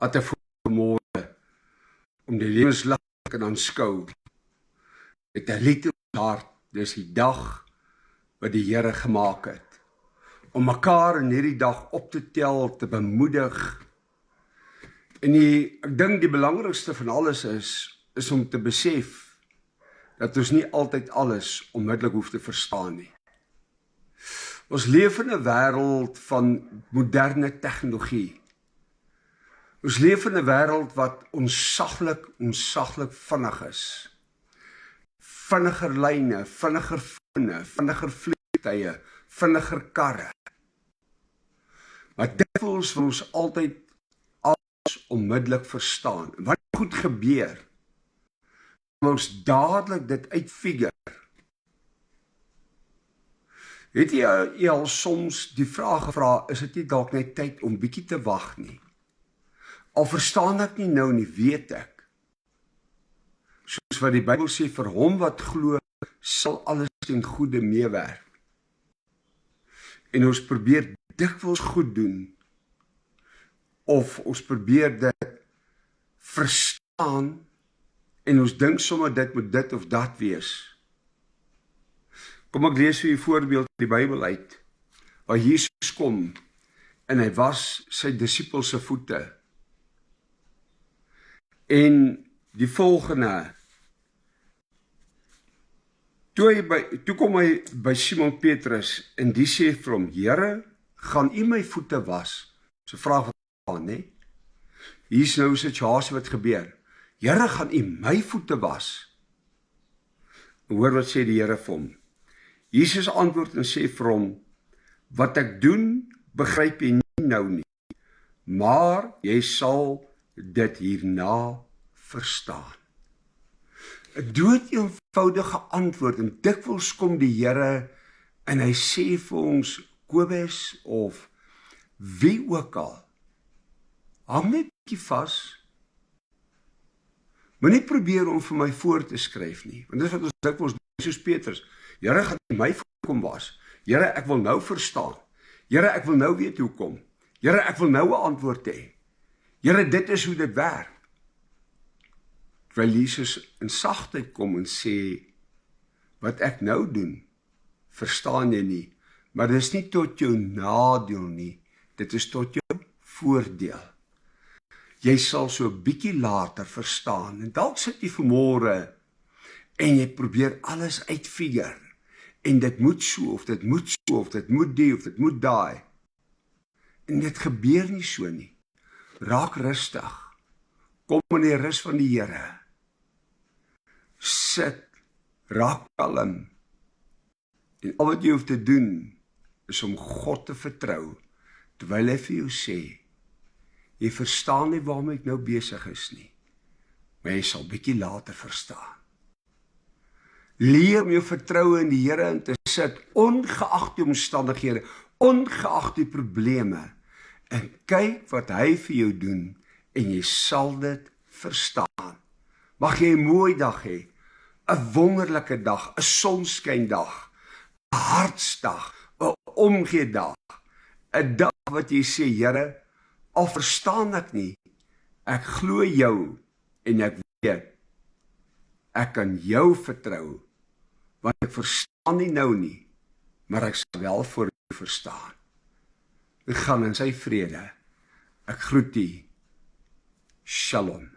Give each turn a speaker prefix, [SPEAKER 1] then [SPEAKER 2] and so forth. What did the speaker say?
[SPEAKER 1] at ek vanmôre om die lewenslig te kan aanskou, het 'n lied in ons hart, dis die dag wat die Here gemaak het, om mekaar in hierdie dag op te tel, te bemoedig. En ek dink die belangrikste van alles is om te besef, dat ons nie altyd alles onmiddellik hoef te verstaan nie. Ons leef in 'n wêreld van moderne tegnologie. Ons leef in 'n wêreld wat onsaglik vinnig is. Vinniger lyne, vinniger fone, vinniger vliegtuie, vinniger karre. Maar dikwels wil ons altyd alles onmiddellik verstaan. En wat goed gebeur, wil ons dadelik dit uitfigure. Het jy al soms die vraag gevra, is dit nie dalk net tyd om bietjie te wag nie? Al verstaan ek nie nou nie, weet ek. Soos wat die Bybel sê, vir hom wat glo, sal alles ten goeie meewerk. En ons probeer dikwels goed doen, of ons probeer dit verstaan, en ons dink sommer dit moet dit of dat wees. Kom ek lees vir 'n voorbeeld uit die Bybel uit, waar Jesus kom, en hy was sy disippels se voete. En die volgende, toe kom hy by Simon Petrus, en die sê vir hom, Here, gaan u my voete was? So vraag wat aan, né? Hier is nou 'n situasie wat gebeur. Here, gaan u my voete was? En hoor wat sê die Here vir hom. Jesus antwoord en sê vir hom, wat ek doen, begryp jy nie nou nie, maar jy sal dit hierna verstaan. 'n dood-eenvoudige antwoord, en dikwels kom die Here en hy sê vir ons, Kobus of wie ook al, hang net 'n bietjie vas. Moenie probeer om vir my voor te skryf nie, want dit is wat ons dikwels doen, soos Petrus. Here, gaan jy my voorkom was? Here, ek wil nou verstaan. Here, ek wil nou weet hoekom. Here, ek wil nou 'n antwoord hê. Here, dit is hoe dit werk. Terwyl Jesus in sagtheid kom en sê, wat ek nou doen, verstaan jy nie, maar dit is nie tot jou nadeel nie, dit is tot jou voordeel. Jy sal so 'n bietjie later verstaan, en dalk sit jy vanmôre, en jy probeer alles uitfigure, en dit moet so, of dit moet so, of dit moet die, of dit moet daai. En dit gebeur nie so nie. Raak rustig. Kom in die rus van die Here. Sit, raak kalm. En al wat jy hoef te doen, is om God te vertrou, terwyl hy vir jou sê, jy verstaan nie waarom ek nou besig is nie, maar jy sal bietjie later verstaan. Leer om jou vertroue in die Here in te sit, ongeag die omstandighede, ongeag die probleme, en kyk wat hy vir jou doen, en jy sal dit verstaan. Mag jy 'n mooi dag hê, 'n wonderlike dag, 'n sonskyndag, 'n hartsdag, 'n omgeedag, 'n dag wat jy sê, Here, al verstaan ek nie, ek glo jou, en ek weet, ek kan jou vertrou, want ek verstaan nie nou nie, maar ek sal wel voor u verstaan. Ek gaan in sy vrede. Ek groet u. Shalom.